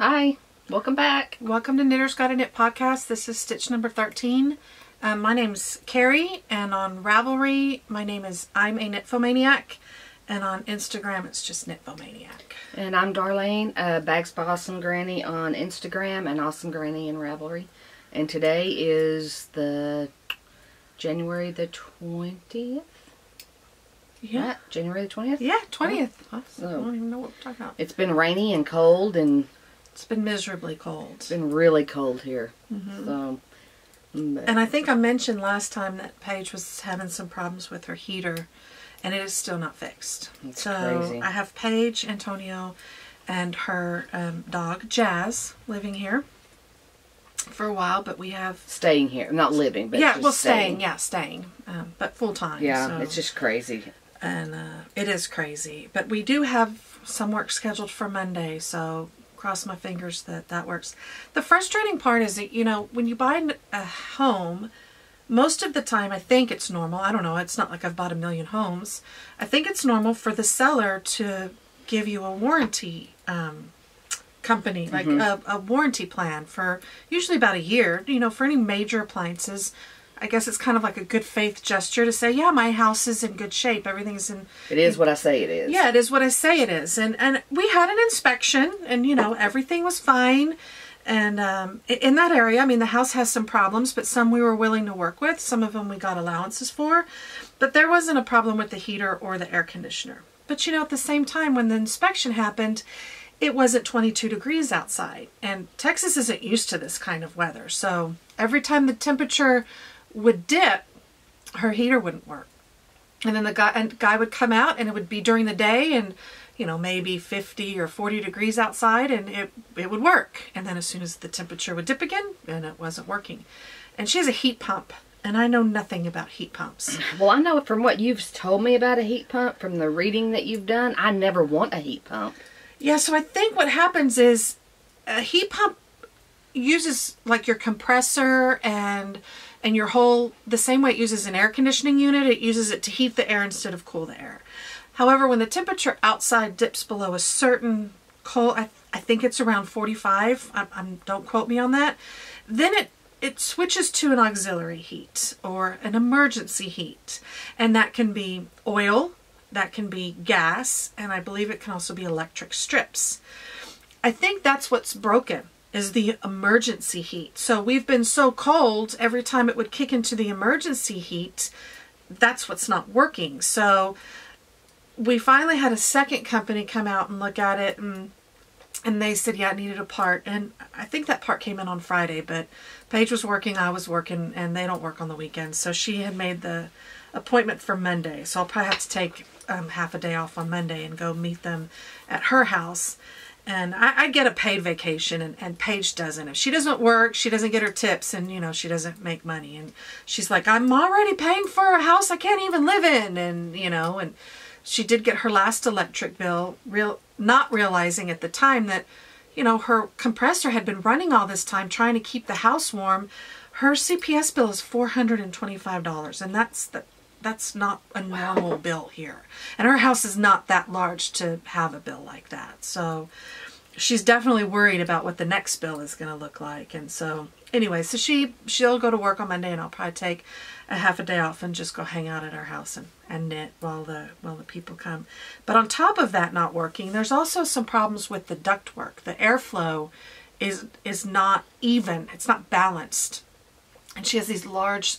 Hi, welcome back. Welcome to Knitter's Gotta Knit Podcast. This is stitch number 13. My name's Carrie, and on Ravelry, my name is I'm a Knitfomaniac, and on Instagram, it's just Knitfomaniac. And I'm Darlene, Bags by Awesome Granny on Instagram and Awesome Granny in Ravelry. And today is the January the 20th? Yeah. Right? January the 20th? Yeah, 20th. Oh, I don't even know what we're talking about. it's been rainy and cold, and It's been miserably cold. it's been really cold here. Mm-hmm. So, And I think I mentioned last time that Paige was having some problems with her heater, and it is still not fixed. It's so crazy. I have Paige, Antonio, and her dog, Jazz, living here for a while, but we have... staying here. Not living, but yeah, just well, staying. staying, but full-time. Yeah, so. it's just crazy. And it is crazy. But we do have some work scheduled for Monday, so cross my fingers that that works. The frustrating part is that, you know, when you buy a home, most of the time I think it's normal. I don't know. It's not like I've bought a million homes. I think it's normal for the seller to give you a warranty company, like a warranty plan for usually about a year, you know, for any major appliances. I guess it's kind of like a good faith gesture to say, yeah, my house is in good shape. Everything's in... It is what I say it is. Yeah, it is what I say it is. And we had an inspection, and, you know, everything was fine. And in that area, I mean, the house has some problems, but some we were willing to work with. Some of them we got allowances for. But there wasn't a problem with the heater or the air conditioner. But, you know, at the same time, when the inspection happened, it wasn't 22 degrees outside. And Texas isn't used to this kind of weather. So every time the temperature would dip, her heater wouldn't work. And then the guy would come out, and it would be during the day, and, you know, maybe 50 or 40 degrees outside, and it would work. And then as soon as the temperature would dip again, then it wasn't working. And she has a heat pump, and I know nothing about heat pumps. Well, I know from what you've told me about a heat pump, from the reading that you've done, I never want a heat pump. Yeah, so I think what happens is a heat pump uses like your compressor and your whole, the same way it uses an air conditioning unit, it uses it to heat the air instead of cool the air. However, when the temperature outside dips below a certain cold, I think it's around 45, don't quote me on that, then it switches to an auxiliary heat or an emergency heat. And that can be oil, that can be gas, and I believe it can also be electric strips. I think that's what's broken, is the emergency heat. So we've been so cold, every time it would kick into the emergency heat, that's what's not working. So we finally had a second company come out and look at it, and they said, yeah, it needed a part. And I think that part came in on Friday, but Paige was working, I was working, and they don't work on the weekends. So she had made the appointment for Monday. So I'll probably have to take half a day off on Monday and go meet them at her house. And I get a paid vacation, and Paige doesn't. If she doesn't work, she doesn't get her tips, and, you know, she doesn't make money. And she's like, I'm already paying for a house I can't even live in. And, you know, and she did get her last electric bill, not realizing at the time that, you know, her compressor had been running all this time trying to keep the house warm. Her CPS bill is $425, and that's not a normal bill here. And her house is not that large to have a bill like that. So she's definitely worried about what the next bill is going to look like. And so anyway, so she'll go to work on Monday, and I'll probably take a half a day off and just go hang out at our house and knit while the people come. But on top of that not working, there's also some problems with the ductwork. The airflow is not even. It's not balanced. And she has these large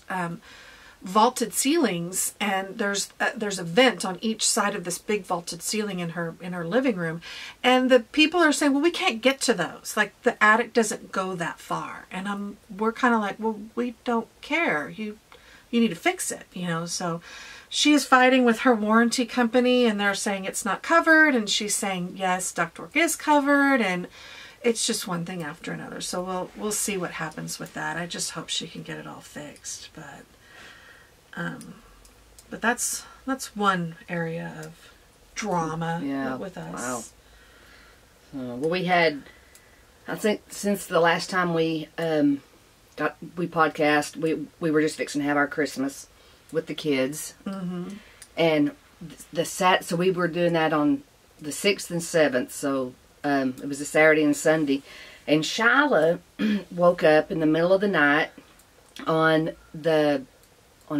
vaulted ceilings, and there's a vent on each side of this big vaulted ceiling in her living room, and the people are saying, well, we can't get to those, like the attic doesn't go that far. And we're kind of like, well, we don't care, you need to fix it, you know. So she is fighting with her warranty company, and they're saying it's not covered, and she's saying yes, ductwork is covered, and it's just one thing after another. So we'll see what happens with that. I just hope she can get it all fixed. But that's one area of drama with us. Wow. Well, we had, I think, since the last time we podcast, we were just fixing to have our Christmas with the kids, and so we were doing that on the 6th and 7th. So It was a Saturday and Sunday. And Shyla woke up in the middle of the night on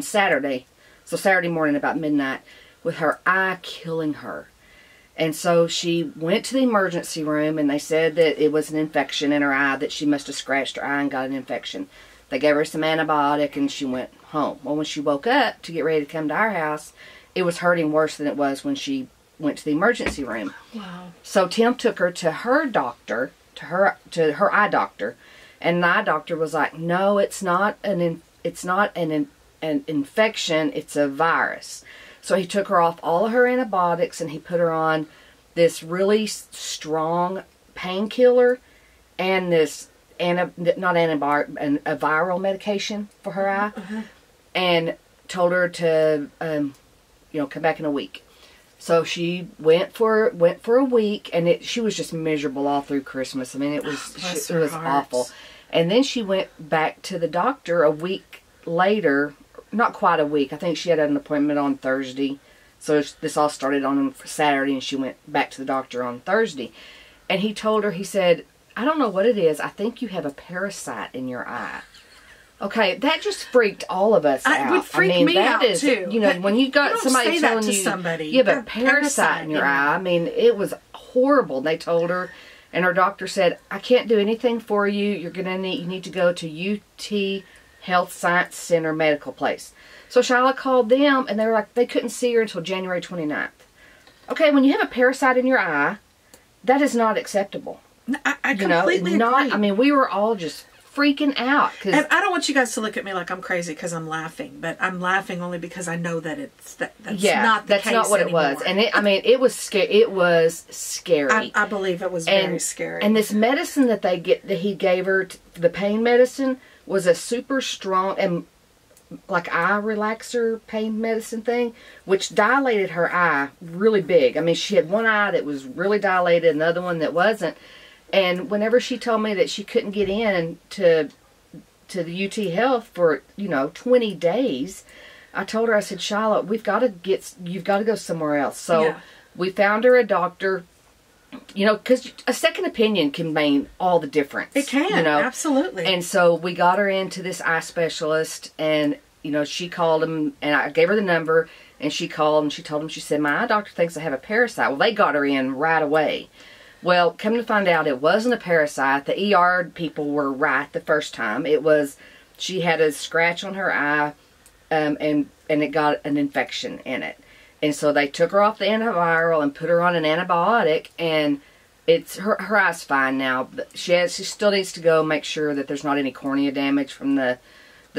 Saturday. So Saturday morning about midnight with her eye killing her. And so she went to the emergency room, and they said that it was an infection in her eye, that she must have scratched her eye and got an infection. They gave her some antibiotic, and she went home. Well, when she woke up to get ready to come to our house, it was hurting worse than it was when she went to the emergency room. Wow. So Tim took her to her doctor, to her eye doctor, and the eye doctor was like, "No, it's not an infection. It's a virus." So he took her off all of her antibiotics, and he put her on this really strong painkiller and this a viral medication for her eye, and told her to come back in a week. So she went for a week, and she was just miserable all through Christmas. I mean, it was awful. And then she went back to the doctor a week later. Not quite a week. I think she had an appointment on Thursday. So this all started on Saturday, and she went back to the doctor on Thursday. And he told her, he said, "I don't know what it is. I think you have a parasite in your eye." Okay, that just freaked all of us out. It would freak me out, too. You know, when you got somebody telling you have a parasite in your eye, I mean, it was horrible. They told her, and her doctor said, "I can't do anything for you. You need to go to UT Health Science Center medical place." So Shyla called them, and they were like, they couldn't see her until January 29th. Okay, when you have a parasite in your eye, that is not acceptable. I completely agree. I mean, we were all just freaking out. And I don't want you guys to look at me like I'm crazy because I'm laughing, but I'm laughing only because I know that that's not the case not what anymore. It was. And it was scary. It was scary. I believe it was very scary. And this medicine that he gave her, the pain medicine, was a super strong and like eye relaxer pain medicine thing, which dilated her eye really big. I mean, she had one eye that was really dilated, another one that wasn't. And whenever she told me that she couldn't get in to the UT Health for 20 days, I told her, I said, "Shyla, you've got to go somewhere else." So we found her a doctor. Because a second opinion can mean all the difference. It can, absolutely. And so we got her into this eye specialist, and, she called him, and I gave her the number, and she called, and she told him, she said, "My eye doctor thinks I have a parasite." Well, they got her in right away. Well, come to find out, it wasn't a parasite. The ER people were right the first time. It was, she had a scratch on her eye, and it got an infection in it. And so they took her off the antiviral and put her on an antibiotic, and her eye's fine now. But she still needs to go make sure that there's not any cornea damage from the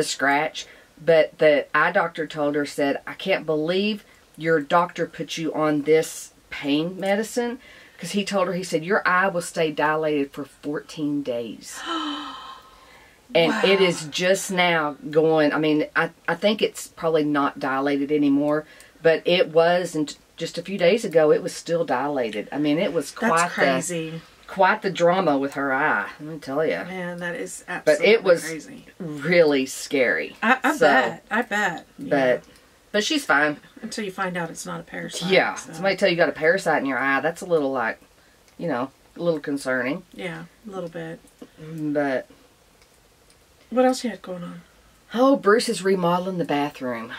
scratch. But the eye doctor told her, said, "I can't believe your doctor put you on this pain medicine," because he told her, he said, "Your eye will stay dilated for 14 days. And It is just now going, I mean, I think it's probably not dilated anymore. But it was, and just a few days ago, it was still dilated. I mean, it was quite the drama with her eye. Let me tell you. Man, that is absolutely crazy. But it was crazy. Really scary. I bet. But she's fine. Until you find out it's not a parasite. Yeah. So. Somebody tell you got a parasite in your eye, that's a little a little concerning. Yeah, a little bit. But. What else you had going on? Oh, Bruce is remodeling the bathroom.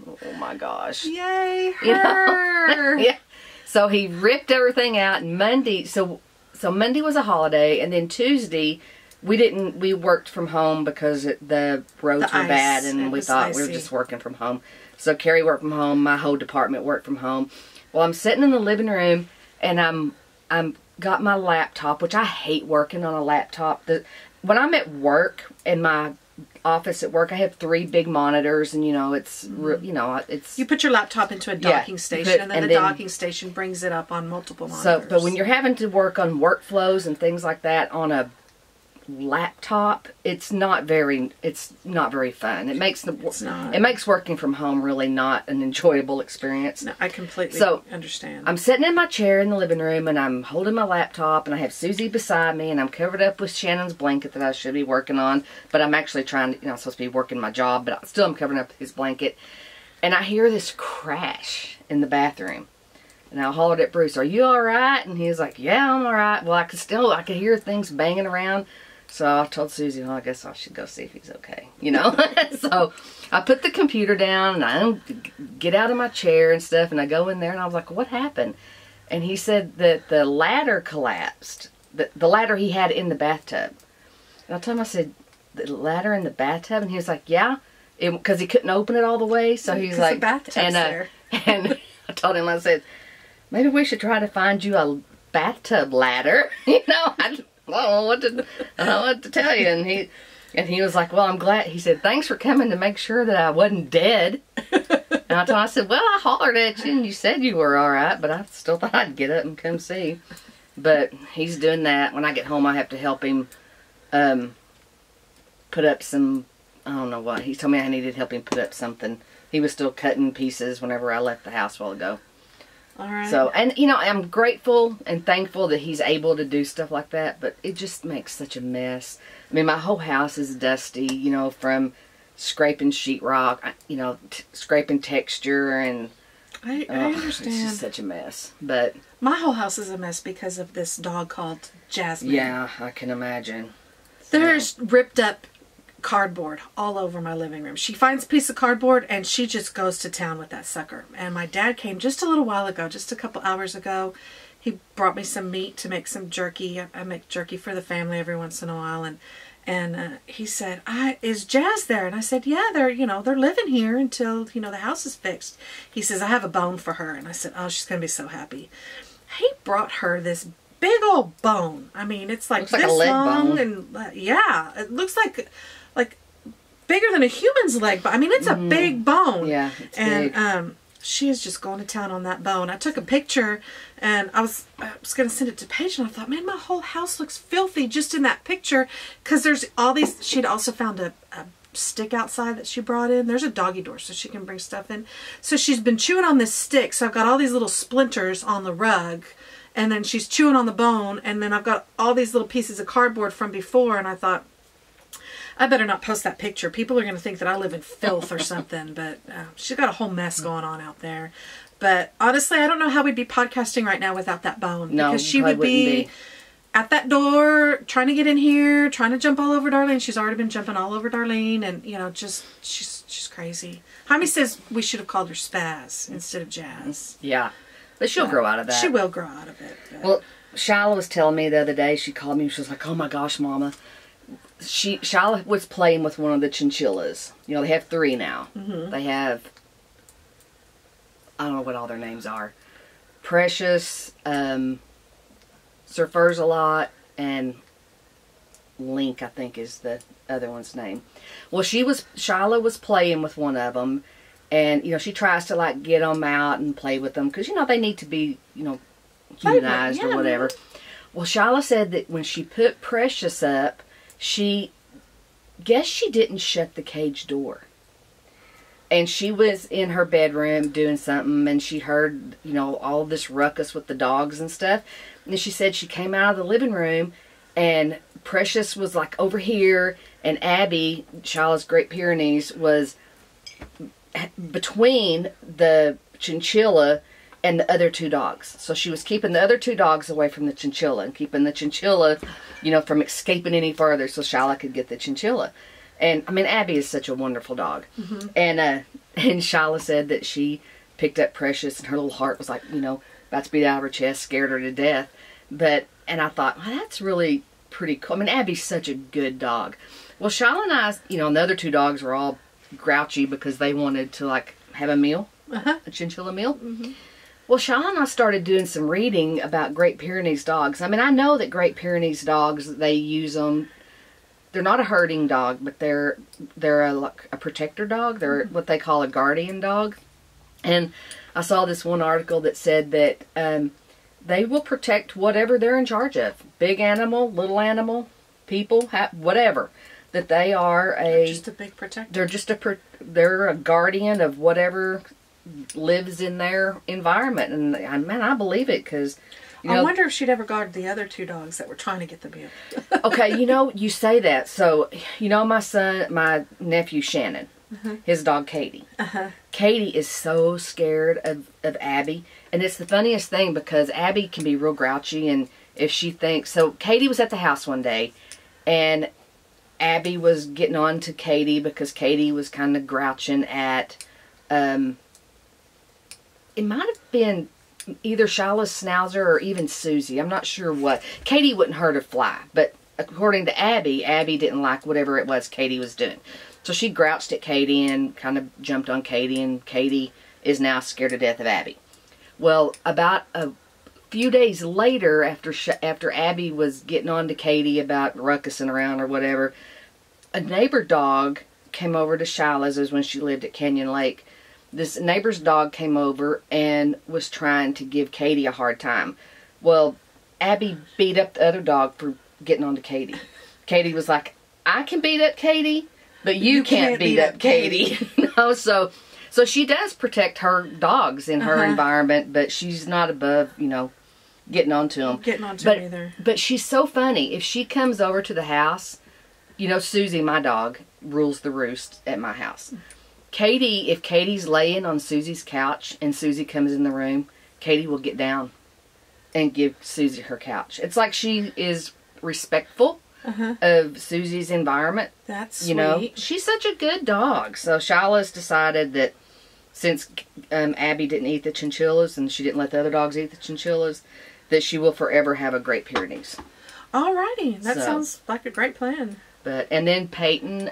Oh my gosh. Yay, her! Yeah. So he ripped everything out, and Monday, so Monday was a holiday, and then Tuesday, we worked from home because the roads were bad, and we thought we were just working from home. So Carrie worked from home, my whole department worked from home. Well, I'm sitting in the living room, and I'm got my laptop, which I hate working on a laptop. When I'm at work in my office at work, I have 3 big monitors, and it's you put your laptop into a docking station, and then the docking station brings it up on multiple monitors. So, but when you're having to work on workflows and things like that on a laptop, it's not very fun. It makes working from home really not an enjoyable experience. No, I completely understand. I'm sitting in my chair in the living room, and I'm holding my laptop, and I have Susie beside me, and I'm covered up with Shannon's blanket that I should be working on, but I'm actually trying to, I'm supposed to be working my job, but still I'm covering up his blanket, and I hear this crash in the bathroom. And I hollered at Bruce, "Are you all right?" And he was like, "Yeah, I'm all right." Well, I could hear things banging around. So I told Susie, "Well, I guess I should go see if he's okay," you know. So I put the computer down and I get out of my chair and stuff, and I go in there and I was like, "What happened?" And he said that the ladder collapsed. The ladder he had in the bathtub. And I told him, I said, "The ladder in the bathtub?" And he was like, "Yeah," because he couldn't open it all the way. So he's like, the bathtub's there. And I told him, I said, "Maybe we should try to find you a bathtub ladder." You know, I don't know what to tell you. And he was like, "Well, I'm glad." He said, "Thanks for coming to make sure that I wasn't dead." And I said, "Well, I hollered at you and you said you were all right, but I still thought I'd get up and come see." But he's doing that. When I get home, I have to help him put up some, I don't know what. He told me I needed to help him put up something. He was still cutting pieces whenever I left the house a while ago. All right. So, and you know, I'm grateful and thankful that he's able to do stuff like that, but it just makes such a mess. I mean, my whole house is dusty, you know, from scraping sheetrock, you know, scraping texture, and I understand. It's just such a mess. But my whole house is a mess because of this dog called Jasmine. Yeah, I can imagine. There's ripped up cardboard all over my living room. She finds a piece of cardboard and she just goes to town with that sucker. And my dad came just a little while ago, just a couple hours ago. He brought me some meat to make some jerky. I make jerky for the family every once in a while, and he said, "Is Jazz there?" And I said, "Yeah, they're living here until the house is fixed." He says, "I have a bone for her," and I said, "Oh, she's gonna be so happy." He brought her this big old bone. I mean, it's like this a leg long, bone. and yeah, it looks like bigger than a human's leg, but I mean, it's a big bone. Yeah, it's big. She is just going to town on that bone. I took a picture, and I was going to send it to Paige, and I thought, man, my whole house looks filthy just in that picture, because there's all these. She'd also found a stick outside that she brought in. There's a doggy door, so she can bring stuff in. So she's been chewing on this stick, so I've got all these little splinters on the rug, and then she's chewing on the bone, and then I've got all these little pieces of cardboard from before, and I thought, I better not post that picture. People are going to think that I live in filth or something, but she's got a whole mess going on out there. But honestly, I don't know how we'd be podcasting right now without that bone. No, because she would be at that door, trying to get in here, trying to jump all over Darlene. She's already been jumping all over Darlene, and, she's crazy. Jaime says we should have called her Spaz instead of Jazz. Yeah, but she'll grow out of that. She will grow out of it. But. Well, Shyla was telling me the other day, she called me and she was like, "Oh my gosh, Mama." Shyla was playing with one of the chinchillas. You know, they have 3 now. Mm-hmm. They have, I don't know what all their names are. Precious, Surfers a Lot, and Link, I think, is the other one's name. Well, Shyla was playing with one of them, and, she tries to, get them out and play with them, because, they need to be, humanized or whatever. Well, Shyla said that when she put Precious up, she didn't shut the cage door. And she was in her bedroom doing something, and she heard, all this ruckus with the dogs and stuff. And she said she came out of the living room, and Precious was over here, and Abby, Shyla's Great Pyrenees, was between the chinchilla and the other 2 dogs. So she was keeping the other 2 dogs away from the chinchilla and keeping the chinchilla, from escaping any further so Shyla could get the chinchilla. And, I mean, Abby is such a wonderful dog. Mm-hmm. And Shyla said that she picked up Precious and her little heart was about to beat out of her chest, scared her to death. And I thought, well, that's really pretty cool. I mean, Abby's such a good dog. Well, Shyla and I, and the other 2 dogs were all grouchy because they wanted to, have a meal, a chinchilla meal. Mm-hmm. Well, Shyla and I started doing some reading about Great Pyrenees dogs. I mean, I know that Great Pyrenees dogs, they use them. They're not a herding dog, but they're a protector dog. They're what they call a guardian dog. And I saw this one article that said that they will protect whatever they're in charge of. Big animal, little animal, people, whatever. That they are They're just a big protector. They're a guardian of whatever lives in their environment, and I believe it, because I wonder if she'd ever guard the other 2 dogs that were trying to get the meal. Okay, you say that. So, my nephew Shannon, his dog Katie. Katie is so scared of Abby. And it's the funniest thing because Abby can be real grouchy. And if she thinks... So Katie was at the house one day. And Abby was getting on to Katie because Katie was kind of grouching at... it might have been either Shiloh's Schnauzer or even Susie. I'm not sure what. Katie wouldn't hurt a fly. But according to Abby, Abby didn't like whatever it was Katie was doing. So she grouched at Katie and kind of jumped on Katie. And Katie is now scared to death of Abby. Well, about a few days later, after Abby was getting on to Katie about ruckusing around or whatever, a neighbor dog came over to Shiloh's. It was when she lived at Canyon Lake. This neighbor's dog came over and was trying to give Katie a hard time. Well, Abby beat up the other dog for getting on to Katie. Katie was like, I can beat up Katie, but you can't beat up Katie. So she does protect her dogs in her environment, but she's not above, getting onto them. Either. But she's so funny. If she comes over to the house, Susie, my dog, rules the roost at my house. Katie, if Katie's laying on Susie's couch and Susie comes in the room, Katie will get down and give Susie her couch. It's like she is respectful of Susie's environment. That's sweet. She's such a good dog. So Shiloh's decided that since Abby didn't eat the chinchillas and she didn't let the other dogs eat the chinchillas, that she will forever have a great Pyrenees. Alrighty. That sounds like a great plan. And then Peyton,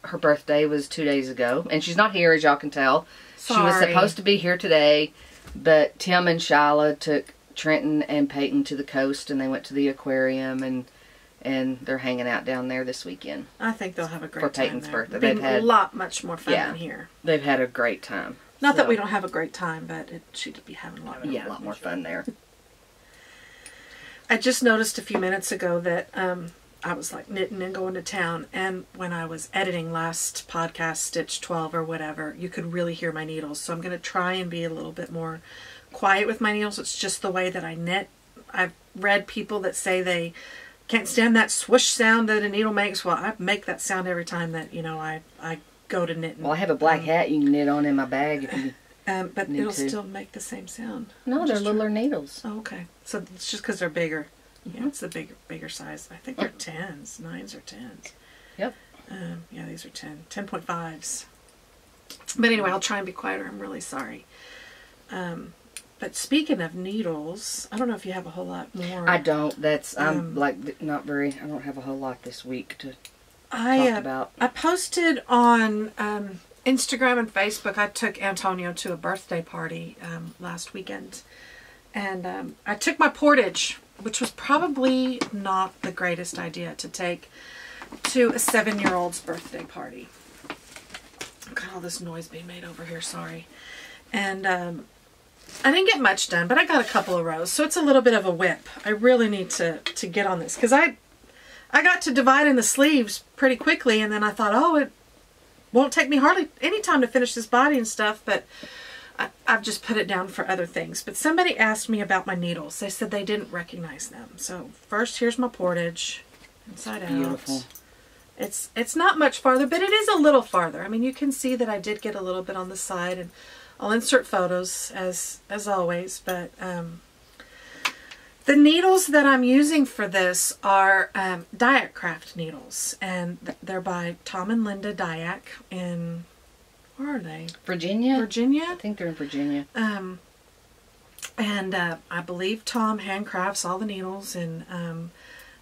her birthday was 2 days ago. And she's not here, as y'all can tell. Sorry. She was supposed to be here today. But Tim and Shiloh took Trenton and Peyton to the coast. And they went to the aquarium. And they're hanging out down there this weekend. I think they'll have a great for time Peyton's there. birthday. They've had much more fun than here. They've had a great time. Not that we don't have a great time, but she'd be having a lot more fun there. I just noticed a few minutes ago that I was like knitting and going to town, and when I was editing last podcast, Stitch 12 or whatever, you could really hear my needles. So I'm going to try and be a little bit more quiet with my needles. It's just the way that I knit. I've read people that say they can't stand that swoosh sound that a needle makes. Well, I make that sound every time that, I go to knit. Well, I have a black hat you can knit on in my bag if you but it'll still make the same sound. No, they're littler needles. Oh, okay. So it's just because they're bigger. Yeah, it's the bigger size. I think they're 10s. 9s or 10s. Yep. Yeah, these are 10.5s. But anyway, I'll try and be quieter. I'm really sorry. But speaking of needles, I don't know if you have a whole lot more. I don't. I'm not very. I don't have a whole lot this week to talk about. I posted on Instagram and Facebook. I took Antonio to a birthday party last weekend, and I took my portage, which was probably not the greatest idea to take to a 7-year-old's birthday party. Got all this noise being made over here. Sorry, and. I didn't get much done, but I got a couple of rows, so it's a little bit of a whip. I really need to get on this, because I got to dividing the sleeves pretty quickly, and then I thought, oh, it won't take me hardly any time to finish this body and stuff, but I've just put it down for other things. But somebody asked me about my needles. They said they didn't recognize them. So first, here's my portage, inside out. Beautiful. It's not much farther, but it is a little farther. I mean, you can see that I did get a little bit on the side, and I'll insert photos as always, but the needles that I'm using for this are Diak Craft needles, and they're by Tom and Linda Diak in, where are they? Virginia? Virginia? I think they're in Virginia. And I believe Tom handcrafts all the needles, and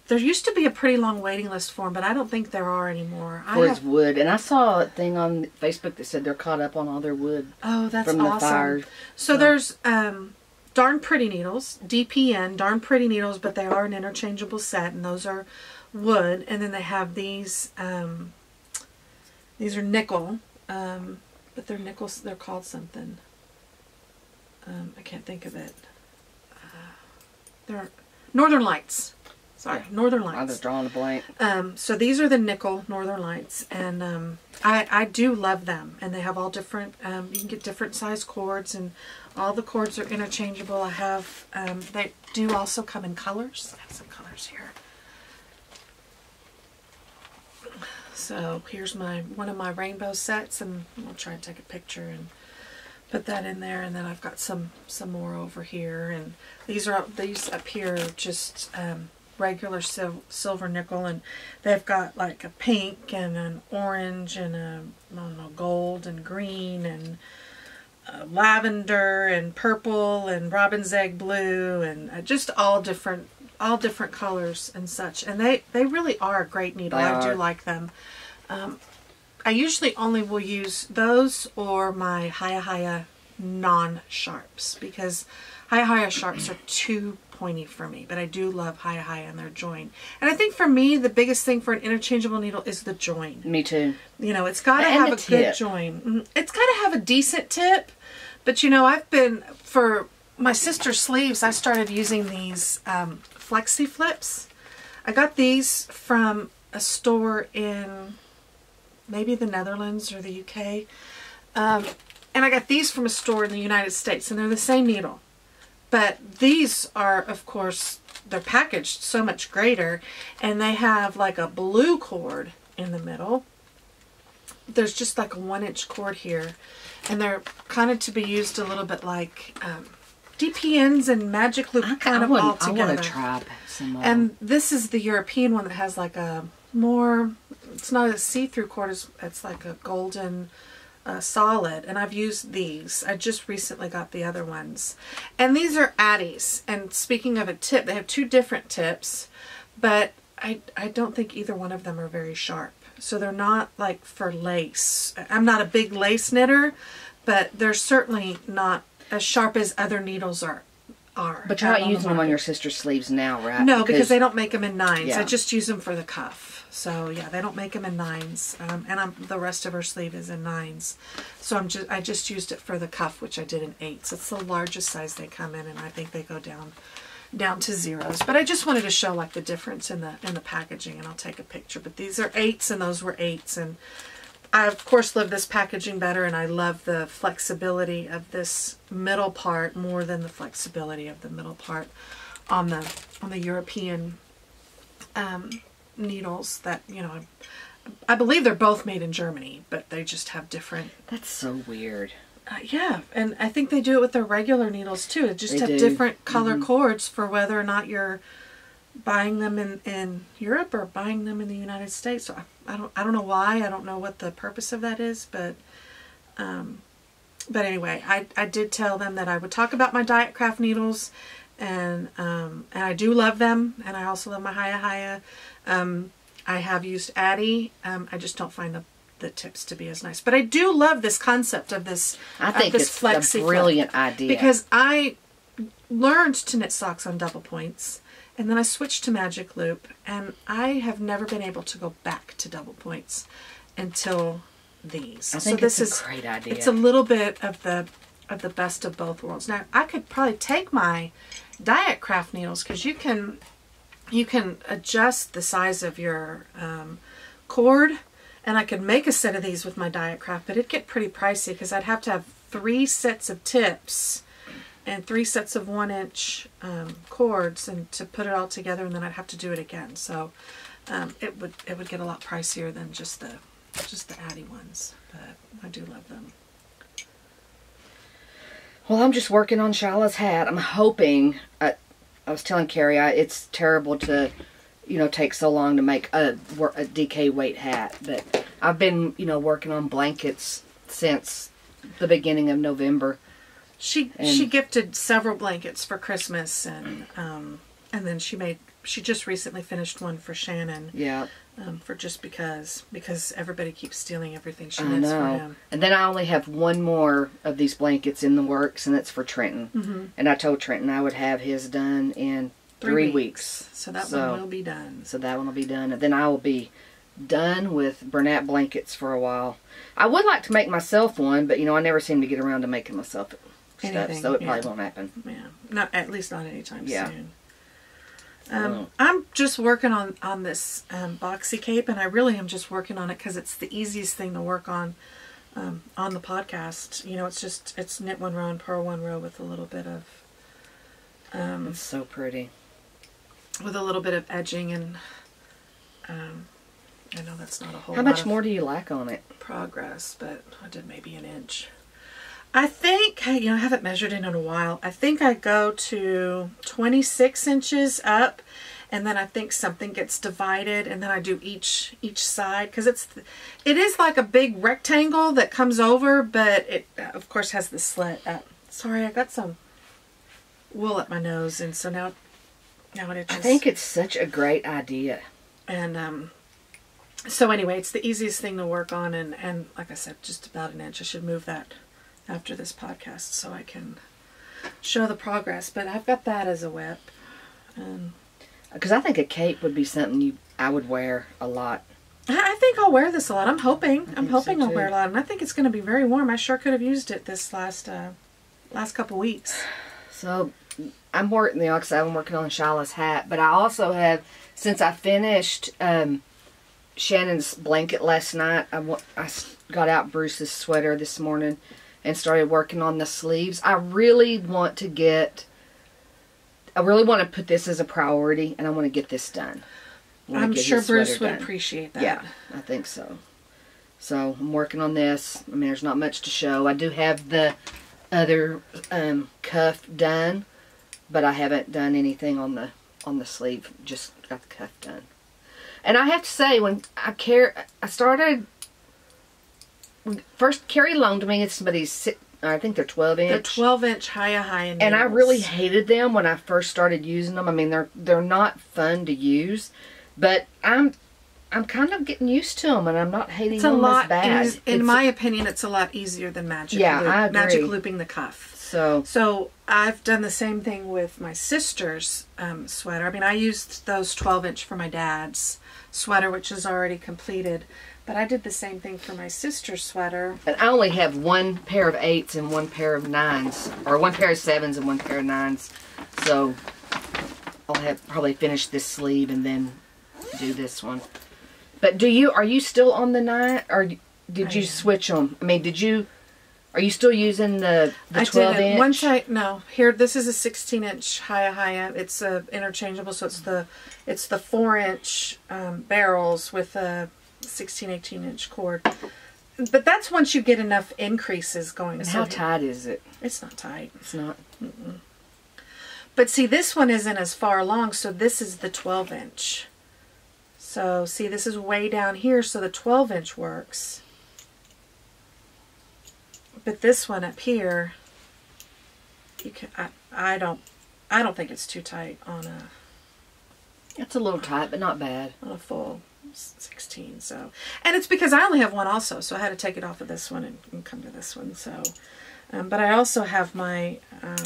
there used to be a pretty long waiting list for them, but I don't think there are anymore. For his wood. And I saw a thing on Facebook that said they're caught up on all their wood. Oh, that's from awesome. The fire. So there's Darn Pretty needles, DPN, Darn Pretty needles, but they are an interchangeable set, and those are wood. And then they have these are nickel, but they're nickels, they're called something. I can't think of it. They're Northern Lights. Sorry, Northern Lights. I was drawing a blank. So these are the nickel Northern Lights, and I do love them. And they have all different, you can get different size cords, and all the cords are interchangeable. I have, they do also come in colors. I have some colors here. So here's one of my rainbow sets, and I'll try and take a picture and put that in there. And then I've got some more over here, and these up here are just regular silver nickel, and they've got like a pink and an orange and a, I don't know, gold and green and lavender and purple and robin's egg blue, and just all different colors and such. And they really are a great needle. I do like them. I usually only will use those or my Haya non-sharps, because Haya sharps are too pointy for me, but I do love Haya and their join. And I think for me, the biggest thing for an interchangeable needle is the join. Me too. You know, it's got to have a good join. It's got to have a decent tip. But you know, for my sister's sleeves, I started using these flexi flips. I got these from a store in maybe the Netherlands or the UK. And I got these from a store in the United States, and they're the same needle. But these are, of course, they're packaged so much greater, and they have like a blue cord in the middle. There's just like a 1-inch cord here, and they're kind of to be used a little bit like DPNs and Magic Loop kind of all together. I want to try some more. And this is the European one that has like a more, it's not a see-through cord, it's like a golden solid, and I've used these. I just recently got the other ones, and these are Addies. And speaking of a tip, they have 2 different tips, but I don't think either one of them are very sharp, so they're not like for lace. I'm not a big lace knitter, but they're certainly not as sharp as other needles are. But you're not using them on your sister's sleeves now, right? No, because they don't make them in 9s. Yeah. I just use them for the cuff. So yeah, they don't make them in 9s, and the rest of her sleeve is in 9s. So I just used it for the cuff, which I did in 8s. It's the largest size they come in, and I think they go down to 0s. But I just wanted to show like the difference in the packaging, and I'll take a picture. But these are 8s, and those were 8s, and I of course love this packaging better, and I love the flexibility of this middle part more than the flexibility of the middle part on the European needles that, you know, I believe they're both made in Germany, but they just have different. That's so weird. Yeah, and I think they do it with their regular needles too. They just have different color cords for whether or not you're buying them in Europe or buying them in the United States. So I don't know why. I don't know what the purpose of that is, but anyway, I did tell them that I would talk about my Diet Craft needles, and I do love them, and I also love my Haya. I have used Addie. I just don't find the tips to be as nice, but I do love this concept of this. I think it's a brilliant idea, because I learned to knit socks on double points, and then I switched to Magic Loop, and I have never been able to go back to double points until these. I think it's a great idea. It's a little bit of the best of both worlds. Now I could probably take my Diet Craft needles, because you can adjust the size of your cord, and I could make a set of these with my Diet Craft, but it'd get pretty pricey, because I'd have to have 3 sets of tips and 3 sets of 1-inch cords, and to put it all together, and then I'd have to do it again. So it would get a lot pricier than just the Addie ones, but I do love them. Well, I'm just working on Shiloh's hat. I'm hoping. I was telling Carrie, it's terrible to, you know, take so long to make a DK weight hat, but I've been, you know, working on blankets since the beginning of November. She gifted several blankets for Christmas, and then she just recently finished one for Shannon. Yeah. For just because everybody keeps stealing everything she knits for him. And then I only have one more of these blankets in the works, and it's for Trenton. And I told Trenton I would have his done in 3 weeks. So that one will be done. So that one will be done, and then I will be done with Bernat blankets for a while. I would like to make myself one, but you know, I never seem to get around to making myself stuff, so it probably won't happen. Yeah, at least not anytime soon. I'm just working on this boxy cape, and I really am just working on it because it's the easiest thing to work on the podcast. You know, it's knit 1 row and purl 1 row with a little bit of it's so pretty, with a little bit of edging, and I know that's not a whole How lot much of more do you like on it? progress, but I did maybe an inch. I think, I haven't measured it in a while. I think I go to 26 inches up, and then I think something gets divided, and then I do each side, because it is like a big rectangle that comes over, but it of course has the slit up. Sorry, I got some wool at my nose, and so now it itches. I think it's such a great idea. And so anyway, it's the easiest thing to work on, and like I said, just about an inch. I should move that after this podcast so I can show the progress. But I've got that as a whip. Because I think a cape would be something I would wear a lot. I think I'll wear this a lot. I'm hoping so I'll wear a lot, and I think it's going to be very warm. I sure could have used it this last couple weeks. So I'm working, like I said, I'm working on Shiloh's hat, but I also have, since I finished Shannon's blanket last night, I got out Bruce's sweater this morning and started working on the sleeves. I really want to put this as a priority, and I want to get this done. I'm sure Bruce would appreciate that. Yeah, I think so. So I'm working on this. I mean, there's not much to show. I do have the other cuff done, but I haven't done anything on the sleeve. Just got the cuff done. And I have to say, when first Carrie loaned me somebody's, I think they're 12-inch. They're 12-inch high needles. And I really hated them when I first started using them. I mean, they're not fun to use, but I'm kind of getting used to them, and I'm not hating them as bad. In my opinion, it's a lot easier than magic loop. I agree. Magic looping the cuff. So I've done the same thing with my sister's sweater. I mean, I used those 12-inch for my dad's sweater, which is already completed. But I did the same thing for my sister's sweater. And I only have one pair of 8s and one pair of 9s. Or one pair of 7s and one pair of 9s. So I'll probably finish this sleeve and then do this one. But are you still on the 9? Or did you switch them? I mean, are you still using the 12-inch? No. Here, this is a 16-inch high. It's interchangeable, so it's the 4-inch barrels with a 18-inch cord. But that's once you get enough increases going. And how tight is it? It's not tight. It's not? Mm-mm. But see, this one isn't as far along, so this is the 12-inch. So see, this is way down here, so the 12-inch works. But this one up here, I don't think it's too tight on a. It's a little tight, but not bad. On a full 16. So, and it's because I only have one also, so I had to take it off of this one and come to this one. So, but I also have my. I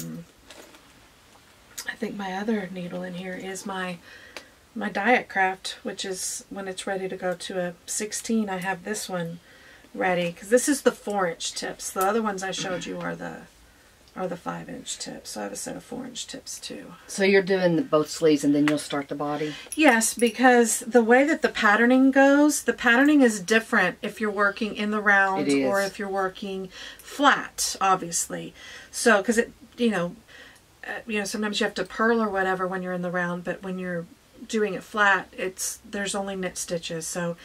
think my other needle in here is my Diet Craft, which is when it's ready to go to a 16. I have this one ready because this is the 4-inch tips. The other ones I showed you are the 5-inch tips. So I have a set of 4-inch tips too. So you're doing both sleeves and then you'll start the body? Yes, because the way that the patterning goes, the patterning is different if you're working in the round or if you're working flat, obviously. So because sometimes you have to purl or whatever when you're in the round, but when you're doing it flat, there's only knit stitches. So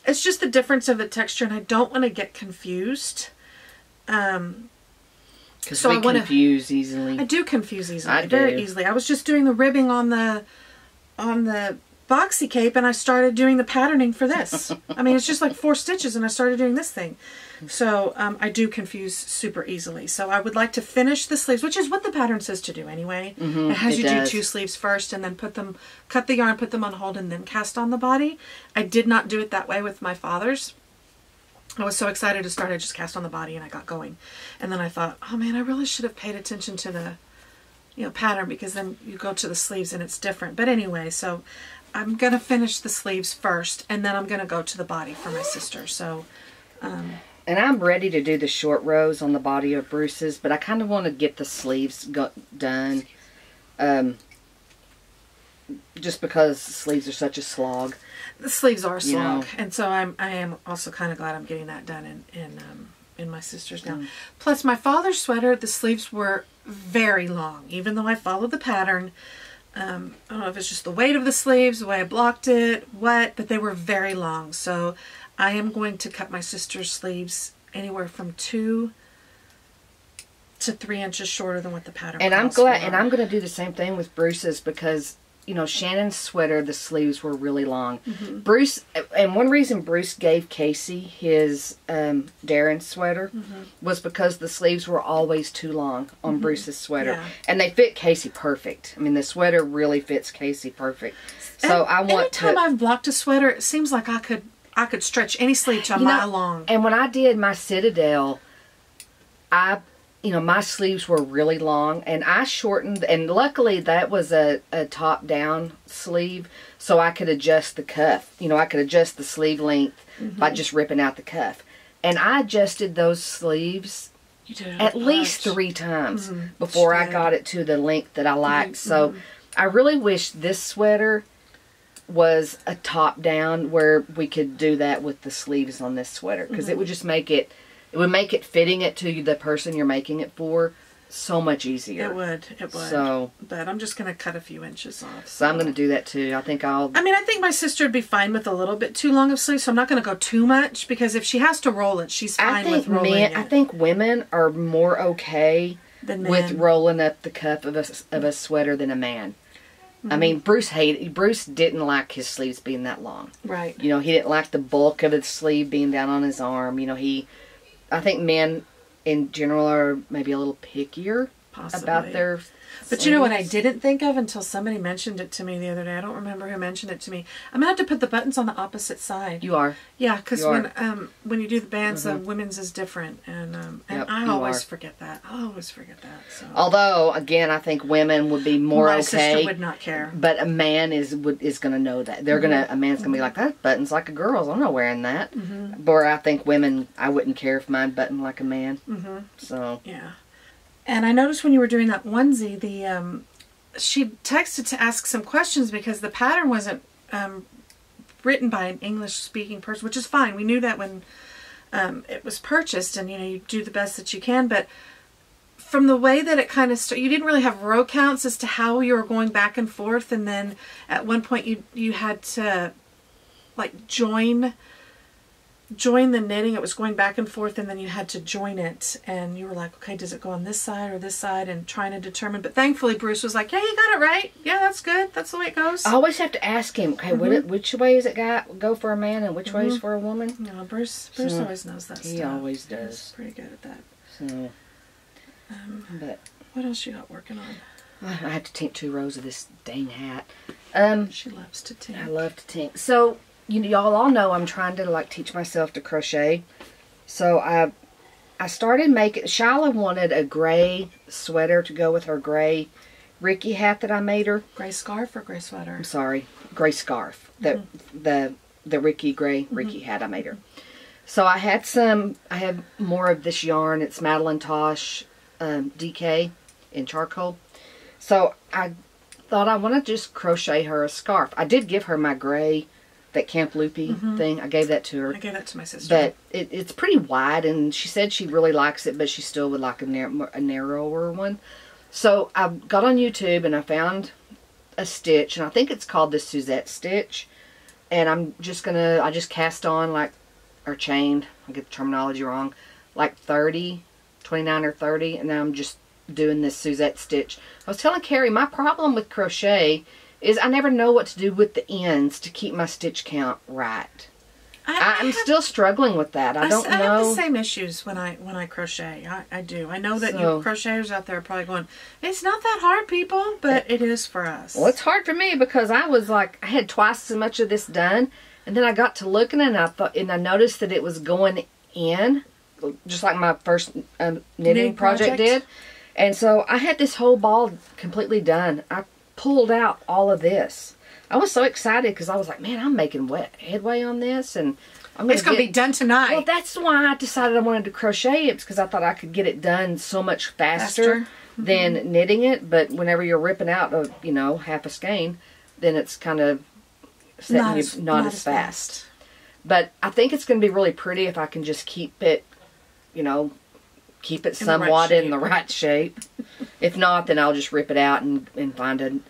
it's just the difference of the texture, and I don't want to get confused. Because we confuse easily. I do confuse easily, very easily. I was just doing the ribbing on the boxy cape, and I started doing the patterning for this. I mean, it's just like 4 stitches, and I started doing this thing. So I do confuse super easily. So I would like to finish the sleeves, which is what the pattern says to do anyway. It has you do 2 sleeves first, and then cut the yarn, put them on hold, and then cast on the body. I did not do it that way with my father's. I was so excited to start, I just cast on the body and I got going. And then I thought, oh man, I really should have paid attention to the pattern, because then you go to the sleeves and it's different. But anyway, so I'm going to finish the sleeves first, and then I'm going to go to the body for my sister. So, and I'm ready to do the short rows on the body of Bruce's, but I kind of want to get the sleeves done. Just because sleeves are such a slog. The sleeves are a slog, and so I am also kind of glad I'm getting that done in my sister's now. Plus, my father's sweater, the sleeves were very long, even though I followed the pattern. I don't know if it's just the weight of the sleeves, the way I blocked it, what, but they were very long. So I am going to cut my sister's sleeves anywhere from 2 to 3 inches shorter than what the pattern And calls for. and I'm going to do the same thing with Bruce's because, you know, Shannon's sweater, the sleeves were really long. Bruce, and one reason Bruce gave Casey his Darren sweater was because the sleeves were always too long on Bruce's sweater. Yeah. And they fit Casey perfect. I mean, the sweater really fits Casey perfect. So I want to... Anytime I've blocked a sweater, it seems like I could stretch any sleeve to a mile long. And when I did my Citadel, you know, my sleeves were really long, and I shortened, and luckily that was a top-down sleeve, so I could adjust the cuff. You know, I could adjust the sleeve length by just ripping out the cuff. And I adjusted those sleeves at least 3 times before I got it to the length that I liked. So I really wish this sweater was a top-down where we could do that with the sleeves on this sweater, because it would just make it... It would make it fitting it to the person you're making it for so much easier. It would. So, but I'm just going to cut a few inches off. So I'm going to do that too. I think I think my sister would be fine with a little bit too long of sleeves, so I'm not going to go too much, because if she has to roll it, she's fine with rolling it. I think women are more okay with rolling up the cuff of a sweater than a man. I mean, Bruce didn't like his sleeves being that long. Right. You know, he didn't like the bulk of his sleeve being down on his arm. You know, I think men in general are maybe a little pickier about their But you know what I didn't think of until somebody mentioned it to me the other day? I don't remember who mentioned it to me. I'm going to have to put the buttons on the opposite side. You are. Yeah, because when you do the bands, the women's is different. And I always forget that. I always forget that. So. Although, again, I think women would be more okay. My sister would not care. But a man is going to know that. A man's going to be like, that button's like a girl's. I'm not wearing that. Or I think women, I wouldn't care if mine buttoned like a man. So. Yeah. And I noticed when you were doing that onesie, she texted to ask some questions because the pattern wasn't written by an English-speaking person, which is fine. We knew that when it was purchased, and you do the best that you can. But from the way that it kind of started, you didn't really have row counts as to how you were going back and forth, and then at one point you had to like join the knitting. It was going back and forth, and then you had to join it, and you were like, okay, does it go on this side or this side, and trying to determine. But thankfully Bruce was like, yeah, you got it right. Yeah, that's good. That's the way it goes. I always have to ask him, okay, which way is it go for a man and which way is for a woman? No, Bruce always knows that stuff. He always does. He's pretty good at that. So, but what else you got working on? I have to tink 2 rows of this dang hat. She loves to tink. I love to tink. So, y'all all know I'm trying to like teach myself to crochet. So I started making. Shyla wanted a gray sweater to go with her gray Ricky hat that I made her. Gray scarf or gray sweater? I'm sorry, gray scarf. The Ricky gray Ricky hat I made her. So I had more of this yarn. It's Madeline Tosh DK in charcoal. So I thought I want to just crochet her a scarf. I did give her my gray, that Camp Loopy thing. I gave that to her. I gave that to my sister. But it's pretty wide, and she said she really likes it, but she still would like a narrower one. So I got on YouTube, and I found a stitch, and I think it's called the Suzette stitch. And I just cast on, or chained, I get the terminology wrong, like 30, 29 or 30, and now I'm just doing this Suzette stitch. I was telling Carrie, my problem with crochet is I never know what to do with the ends to keep my stitch count right. I'm still struggling with that. I don't know. I have the same issues when I crochet. I do. I know that you crocheters out there are probably going, it's not that hard, people, but it is for us. Well, it's hard for me because I was like, I had twice as much of this done, and then I got to looking, and I noticed that it was going in, just like my first knitting project did. And so I had this whole ball completely done. I pulled out all of this. I was so excited because I was like, man, I'm making headway on this, and it's going to be done tonight. Well, that's why I decided I wanted to crochet it, because I thought I could get it done so much faster than knitting it. But whenever you're ripping out half a skein, then it's kind of not as fast. But I think it's going to be really pretty if I can just keep it somewhat in the right shape. If not, then I'll just rip it out and find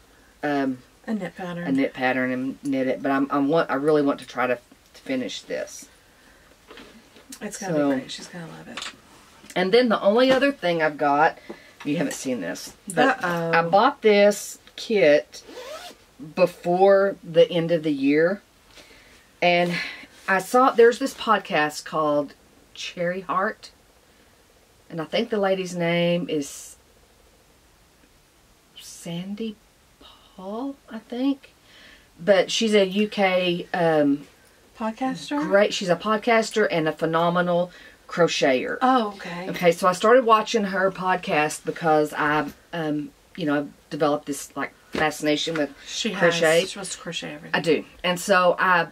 a knit pattern. A knit pattern and knit it. But I really want to try to finish this. It's going to be great. She's going to love it. And then the only other thing I've got, you haven't seen this, but I bought this kit before the end of the year. And I saw, there's this podcast called Cherry Heart. And I think the lady's name is Sandy Paul, I think. But she's a UK podcaster? Great. She's a podcaster and a phenomenal crocheter. Oh, okay. Okay, so I started watching her podcast because I, you know, I've developed this like fascination with crochet. She wants to crochet everything. I do. And so I'm